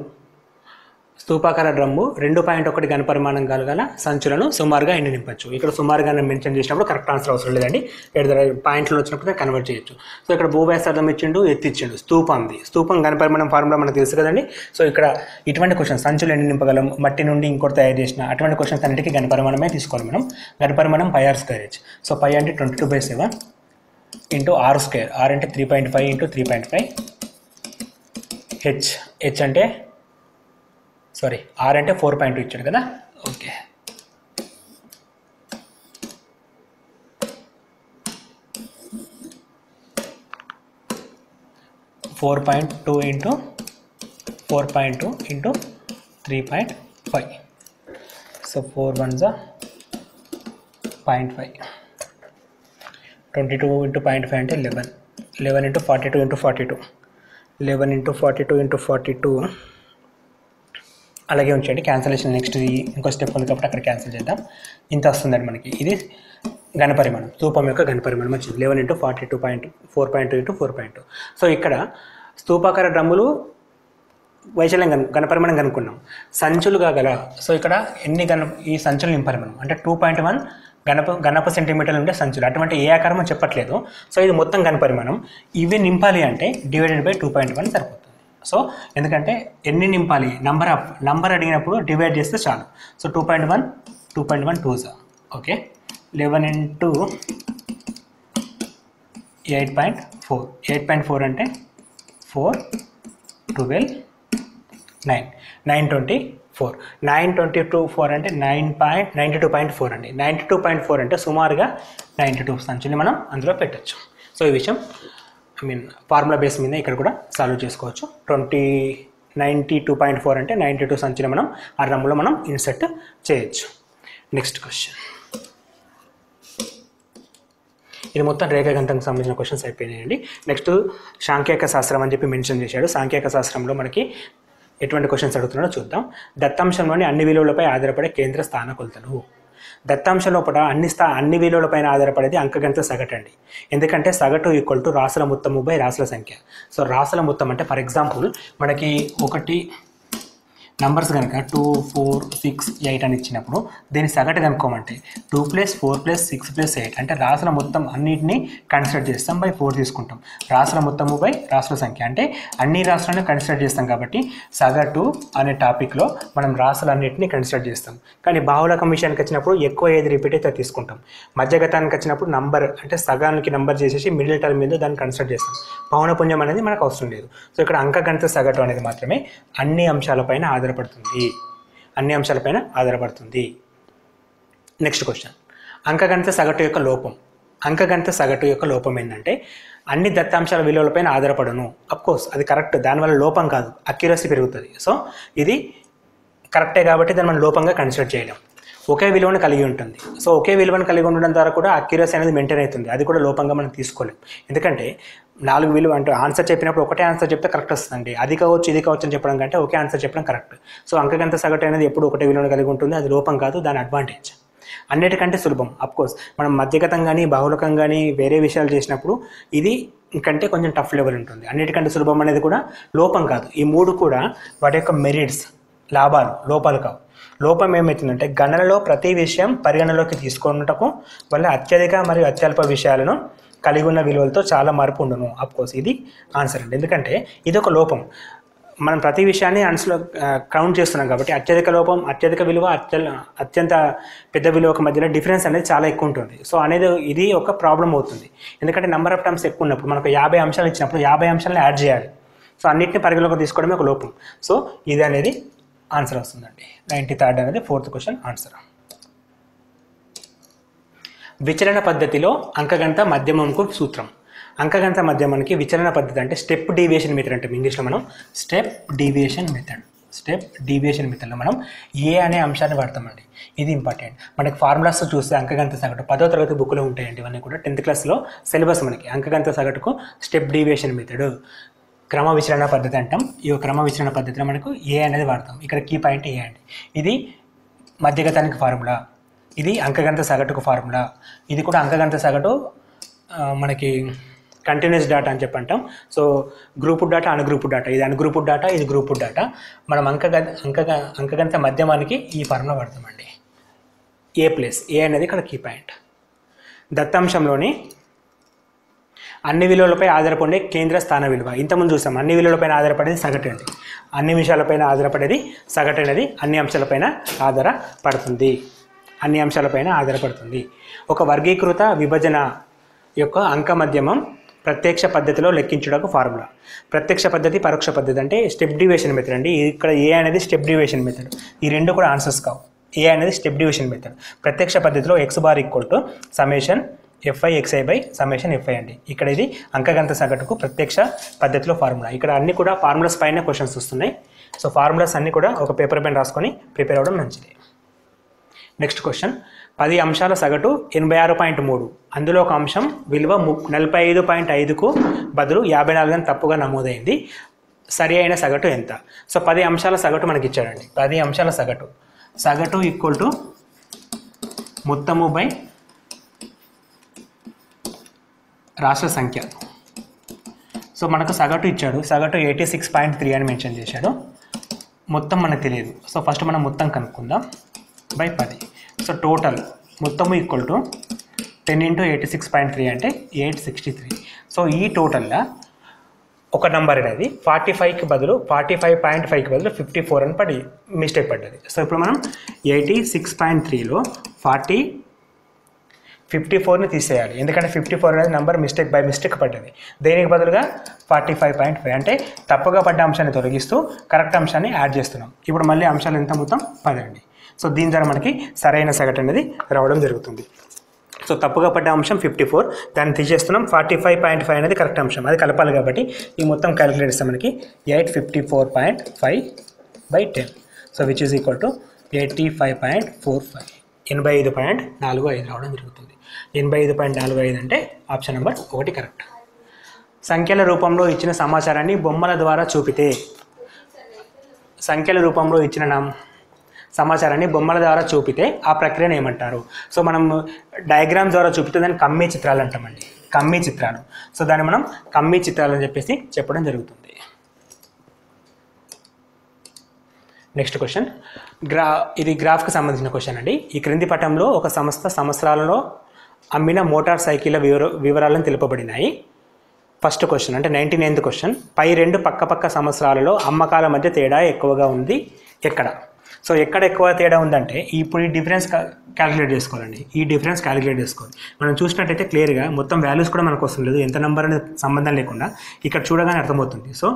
2.1 ఘనపరిమాణం గల సంచులను సుమారుగా ఎన్ని నింపచ్చు? ఇక్కడ సుమారుగా మెన్షన్ చేసినప్పుడు కరెక్ట్ ఆన్సర్ అవసరం లేదండి. పాయింట్లు వచ్చినప్పుడు కన్వర్ట్ చేయొచ్చు. సో ఇక్కడ భూ వ్యాసార్థం ఇచ్చిండు, ఎత్తు ఇచ్చిండు, స్తూపం ఘనపరిమాణం ఫార్ములా మనకు తెలుసు కదండి. సో ఇక్కడ ఇటువంటి క్వశ్చన్, సంచులు ఎన్ని నింపగలం, మట్టి నుండి ఇంకోటి తయారు చేసిన అటువంటి క్వశ్చన్స్ అన్నిటికీ ఘనపరిమాణమే తీసుకోవాలి మనం. ఘనపరిమాణం 5r². సో 5 అంటే 22/7 ఇంటూ r². r అంటే 3.5 ఇంటూ 3.5. h అంటే r అంటే 4.2 ఇచ్చాడు కదా. Okay, (4.2 into 4.2 into 3.5). So 4 1 0.5. 22 into 0.5 అంటే 11 ఇంటూ 42 ఇంటూ 42. 11 ఇంటూ 42 ఇంటూ 42 అలాగే ఉంచండి. క్యాన్సలేషన్ నెక్స్ట్ ఇంకో స్టెప్ ఉంది కాబట్టి అక్కడ క్యాన్సిల్ చేద్దాం. ఇంత వస్తుందండి మనకి. ఇది ఘనపరిమాణం, స్తూపం యొక్క ఘనపరిమాణం వచ్చింది 11 ఇంటూ 4.2 ఇంటూ 4.2. సో ఇక్కడ స్తూపాకార డ్రమ్ములు వైశాల్యం ఘనపరిమాణం కనుక్కున్నాం. సంచులుగా గల, సో ఇక్కడ ఈ సంచులు నింపాలి మనం, అంటే 2.1 ఘనపు సెంటీమీటర్లు ఉండే సంచులు. అటువంటి ఏ ఆకారమో చెప్పట్లేదు. సో ఇది మొత్తం ఘనపరిమాణం. ఇవి నింపాలి అంటే డివైడెడ్ బై 2.1 సరిపోతుంది. సో ఎందుకంటే ఎన్ని నింపాలి, నంబర్ అడిగినప్పుడు డివైడ్ చేస్తే చాలు. So 2.1 2 okay. 11 ఇంటూ 8.4. 8.4 అంటే 4 12 9 924. 924 అంటే 92.4 అండి. 92.4 అంటే సుమారుగా 92 సంచుల్ని మనం అందులో పెట్టచ్చు. సో ఈ విషయం ఫార్ములా బేస్ మీద ఇక్కడ కూడా సాల్వ్ చేసుకోవచ్చు. 92.4 అంటే 92 సంచులు మనం ఆ డ్రమ్ములో మనం ఇన్సర్ట్ చేయొచ్చు. నెక్స్ట్ క్వశ్చన్, ఇది మొత్తం రేఖాగణితానికి సంబంధించిన క్వశ్చన్స్ అయిపోయినాయండి. నెక్స్ట్ సాంఖ్యక శాస్త్రం అని చెప్పి మెన్షన్ చేశాడు. సాంఖ్యక శాస్త్రంలో మనకి ఎటువంటి క్వశ్చన్స్ అడుగుతున్నాడో చూద్దాం. దత్తాంశంలోని అన్ని విలువలపై ఆధారపడే కేంద్ర స్థాన కొలతలు. దత్తాంశం లోపల అన్ని విలువలపైన ఆధారపడేది అంకగణిత సగటు అండి. ఎందుకంటే సగటు ఈక్వల్ టు రాసుల మొత్తము బై రాసుల సంఖ్య. సో రాసుల మొత్తం అంటే ఫర్ ఎగ్జాంపుల్ మనకి నంబర్స్ కనుక 2, 4, 6, 8 అని ఇచ్చినప్పుడు దీన్ని సగటు కనుక్కోమంటే 2 + 4 + 6 + 8 అంటే రాసుల మొత్తం అన్నిటిని కన్సిడర్ చేస్తాం, బై 4 తీసుకుంటాం. రాసుల మొత్తము బై రాసుల సంఖ్య అంటే అన్ని రాసులను కన్సిడర్ చేస్తాం కాబట్టి సగటు అనే టాపిక్లో మనం రాసులన్నింటినీ కన్సిడర్ చేస్తాం. కానీ బాహుళకం విషయానికి వచ్చినప్పుడు ఎక్కువ ఏది రిపీట్ అయితే తీసుకుంటాం. మధ్యగతానికి వచ్చినప్పుడు నంబర్ అంటే సగానికి నంబర్ చేసేసి మిడిల్ టర్మ్ మీద దాన్ని కన్సిడర్ చేస్తాం. పౌనపుణ్యం అనేది మనకు అవసరం లేదు. సో ఇక్కడ అంకగణిత సగటు అనేది మాత్రమే అన్ని అంశాలపైన ఆధారపడుతుంది. నెక్స్ట్ క్వశ్చన్, అంకగణిత సగటు యొక్క లోపం. అంకగణిత సగటు యొక్క లోపం ఏంటంటే అన్ని దత్తాంశాల విలువలపైన ఆధారపడను. అఫ్కోర్స్ అది కరెక్ట్, దానివల్ల లోపం కాదు, అక్యురసీ పెరుగుతుంది. సో ఇది కరెక్టే కాబట్టి దాన్ని మనం లోపంగా కన్సిడర్ చేయలేం. ఒకే విలువను కలిగి ఉంటుంది. సో ఒకే విలువను కలిగి ఉండడం ద్వారా కూడా అక్యురసీ అనేది మెయింటైన్ అవుతుంది. అది కూడా లోపంగా మనం తీసుకోలేం. ఎందుకంటే 4 విలువ అంటే ఆన్సర్ చెప్పినప్పుడు ఒకటే ఆన్సర్ చెప్తే కరెక్ట్ వస్తుందండి. అది కావచ్చు ఇది కావచ్చు అని చెప్పడం కంటే ఒకే ఆన్సర్ చెప్పడం కరెక్ట్. సో అంకగణిత సగటు అనేది ఎప్పుడు ఒకటే విలువను కలిగి ఉంటుంది. అది లోపం కాదు, దాని అడ్వాంటేజ్. అన్నిటికంటే సులభం. అఫ్కోర్స్ మనం మధ్యగతం కానీ బాహుళకం కానీ వేరే విషయాలు చేసినప్పుడు ఇది ఇంకంటే కొంచెం టఫ్ లెవెల్ ఉంటుంది. అన్నిటికంటే సులభం అనేది కూడా లోపం కాదు. ఈ 3 కూడా వాటి యొక్క మెరిట్స్, లాభాలు, లోపాలు కావు. లోపం ఏమవుతుందంటే గణనలో ప్రతి విషయం పరిగణలోకి తీసుకున్నటకు వల్ల అత్యధిక మరియు అత్యల్ప విషయాలను కలిగి ఉన్న విలువలతో చాలా మార్పు ఉండను. అఫ్కోర్స్ ఇది ఆన్సర్ అండి. ఎందుకంటే ఇది ఒక లోపం. మనం ప్రతి విషయాన్ని ఆన్సర్లో కౌంట్ చేస్తున్నాం కాబట్టి అత్యధిక లోపం, అత్యధిక విలువ, అత్యంత పెద్ద విలువకు మధ్యలో డిఫరెన్స్ అనేది చాలా ఎక్కువ ఉంటుంది. సో అనేది ఇది ఒక ప్రాబ్లం అవుతుంది. ఎందుకంటే నెంబర్ ఆఫ్ టర్మ్స్ ఎక్కువ ఉన్నప్పుడు మనకు 50 అంశాలు ఇచ్చినప్పుడు 50 అంశాలను యాడ్ చేయాలి. సో అన్నింటినీ పరిగణలోకి తీసుకోవడమే ఒక లోపం. సో ఇది అనేది ఆన్సర్ వస్తుందండి. 93rd అనేది 4th క్వశ్చన్ ఆన్సర్. విచలన పద్ధతిలో అంకగణిత మధ్యమంకు సూత్రం. అంకగణిత మధ్యమానికి విచలన పద్ధతి అంటే స్టెప్ డీవియేషన్ మెథడ్ అంటే ఇంగ్లీష్లో మనం స్టెప్ డీవియేషన్ మెథడ్లో మనం ఏ అనే అంశాన్ని వాడతామండి. ఇది ఇంపార్టెంట్. మనకి ఫార్ములాస్ చూస్తే అంకగణిత సగటు 10వ తరగతి బుక్లో ఉంటాయండి. ఇవన్నీ కూడా 10th క్లాస్లో సిలబస్ మనకి అంకగణిత సగటుకు స్టెప్ డీవియేషన్ మెథడ్, క్రమ విచలన పద్ధతి అంటాం. ఈ క్రమ విచలన పద్ధతిలో మనకు ఏ అనేది వాడతాం. ఇక్కడ కీ పాయింట్ ఏ అండి. ఇది మధ్యగతానికి ఫార్ములా, ఇది అంకగణిత సగటుకు ఫార్ములా, ఇది కూడా అంకగణిత సగటు మనకి కంటిన్యూస్ డేటా అని చెప్పంటాం. So group data, ungroup data, ఇది అన్గ్రూప్ డేటా, ఇది గ్రూప్ డేటా. మనం అంకగణిత మధ్యమానికి ఈ ఫార్ములా వాడతామండి. ఏ అనేది ఇక్కడ కీ పాయింట్. దత్తాంశంలోని అన్ని విలువలపై ఆధారపడే కేంద్ర స్థాన విలువ. ఇంతకుముందు చూసాం అన్ని విలువలపైన ఆధారపడేది సగటు అండి. అన్ని విషయాలపైన ఆధారపడేది సగటు అనేది అన్ని అంశాలపైన ఆధారపడుతుంది. ఒక వర్గీకృత విభజన యొక్క అంక మధ్యమం ప్రత్యక్ష పద్ధతిలో లెక్కించుటకు ఫార్ములా. ప్రత్యక్ష పద్ధతి, పరోక్ష పద్ధతి అంటే స్టెప్ డివిజన్ మెథడ్ అండి. ఇక్కడ ఏ అనేది స్టెప్ డివిజన్ మెథడ్. ఈ రెండు కూడా ఆన్సర్స్ కావు. ఏ అనేది స్టెప్ డివిజన్ మెథడ్. ప్రత్యక్ష పద్ధతిలో x⁻= సమ్మేషన్ fi/xi/fi అండి. ఇక్కడ ఇది అంకగణిత సగటుకు ప్రత్యక్ష పద్ధతిలో ఫార్ములా. ఇక్కడ అన్ని కూడా ఫార్ములాస్ పైన క్వశ్చన్స్ వస్తున్నాయి. సో ఫార్ములాస్ అన్ని కూడా ఒక పేపర్ పైన రాసుకొని ప్రిపేర్ అవ్వడం మంచిది. నెక్స్ట్ క్వశ్చన్, 10 అంశాల సగటు 86.3. అందులో ఒక అంశం విలువ 45.5కు బదులు 54 అని తప్పుగా నమోదైంది. సరి అయిన సగటు ఎంత? సో 10 అంశాల సగటు మనకి ఇచ్చాడండి. 10 అంశాల సగటు ఈక్వల్ టు మొత్తము బై రాష్ట్ర సంఖ్య. సో మనకు సగటు ఇచ్చాడు. సగటు 86.3 అని మెన్షన్ చేశాడు. మొత్తం మనకు తెలియదు. సో ఫస్ట్ మనం మొత్తం కనుక్కుందాం. బై 10. సో టోటల్ మొత్తము ఈక్వల్ టు 10 × 86.3 అంటే 863. సో ఈ టోటల్లో ఒక నెంబర్ అనేది 45కి బదులు 45.5కి బదులు 54 అని మిస్టేక్ పడ్డది. సో ఇప్పుడు మనం 86.3లో 54ని తీసేయాలి. ఎందుకంటే 54 అనేది నెంబర్ బై మిస్టేక్ పడ్డది. దేనికి బదులుగా 45.5 అంటే తప్పుగా పడ్డ అంశాన్ని తొలగిస్తూ కరెక్ట్ అంశాన్ని యాడ్ చేస్తున్నాం. ఇప్పుడు మళ్ళీ అంశాలు ఎంత మొత్తం 10 అండి. సో దీని ద్వారా మనకి సరైన సగటు అనేది రావడం జరుగుతుంది. సో తప్పుగా పడ్డ అంశం 54, దాన్ని తీసేస్తున్నాం. 45.5 అనేది కరెక్ట్ అంశం, అది కలపాలి కాబట్టి ఈ మొత్తం క్యాలిక్యులేట్ చేస్తే మనకి 854.5/10. So which is equal to 85.45, 85.45 రావడం జరుగుతుంది. 85.45 అంటే ఆప్షన్ నెంబర్ 1 కరెక్ట్. సంఖ్యల రూపంలో ఇచ్చిన సమాచారాన్ని బొమ్మల ద్వారా చూపితే, సంఖ్యల రూపంలో ఇచ్చిన సమాచారాన్ని బొమ్మల ద్వారా చూపితే ఆ ప్రక్రియను ఏమంటారు? సో మనం డయాగ్రామ్ ద్వారా చూపితే దాన్ని కమ్మీ చిత్రాలు అంటామండి. కమ్మీ చిత్రాలు. సో దాన్ని మనం కమ్మీ చిత్రాలు అని చెప్పేసి చెప్పడం జరుగుతుంది. నెక్స్ట్ క్వశ్చన్ ఇది గ్రాఫ్కి సంబంధించిన క్వశ్చన్ అండి. ఈ క్రింది పటంలో ఒక సంస్థ సంవత్సరాలలో అమ్మిన మోటార్ సైకిళ్ళ వివరాలను తెలుపబడినాయి. ఫస్ట్ క్వశ్చన్ అంటే 99th క్వశ్చన్, పై 2 పక్క సంవత్సరాలలో అమ్మకాల మధ్య తేడా ఎక్కువగా ఉంది ఎక్కడ? సో ఎక్కడ ఎక్కువ తేడా ఉందంటే ఇప్పుడు ఈ డిఫరెన్స్ క్యాలిక్యులేట్ చేసుకోవాలండి. ఈ డిఫరెన్స్ క్యాలిక్యులేట్ చేసుకోవాలి. మనం చూసినట్టయితే క్లియర్గా మొత్తం వాల్యూస్ కూడా మనకు వస్తుంది, లేదు ఎంత నెంబర్ అనేది సంబంధం లేకుండా ఇక్కడ చూడగానే అర్థమవుతుంది. సో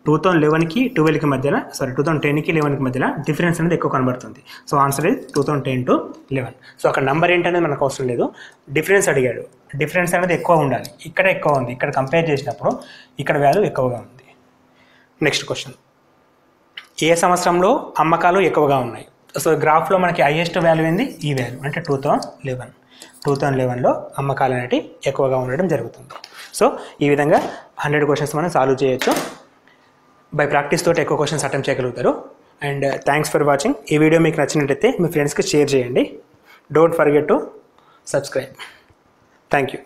2011కి 12కి మధ్యలో 2010కి 11కి మధ్యలో డిఫరెన్స్ అనేది ఎక్కువ కనబడుతుంది. సో ఆన్సర్ ఇది 2010 to 11. సో అక్కడ నెంబర్ ఏంటనేది మనకు అవసరం లేదు, డిఫరెన్స్ అడిగాడు. డిఫరెన్స్ అనేది ఎక్కువ ఉండాలి, ఇక్కడ ఎక్కువ ఉంది, ఇక్కడ కంపేర్ చేసినప్పుడు ఇక్కడ వాల్యూ ఎక్కువగా ఉంది. నెక్స్ట్ క్వశ్చన్, ఏ సంవత్సరంలో అమ్మకాలు ఎక్కువగా ఉన్నాయి? సో గ్రాఫ్లో మనకి హైయెస్ట్ వాల్యూ ఏంది? ఈ వాల్యూ అంటే 2011లో అమ్మకాలు అనేవి ఎక్కువగా ఉండడం జరుగుతుంది. సో ఈ విధంగా 100 క్వశ్చన్స్ మనం సాల్వ్ చేయొచ్చు. బై ప్రాక్టీస్ తోటి ఎక్కువ క్వశ్చన్స్ అటెంప్ట్ చేయగలుగుతారు. And thanks for watching. ఈ వీడియో మీకు నచ్చినట్టయితే మీ ఫ్రెండ్స్కి షేర్ చేయండి. Don't forget to subscribe. Thank you.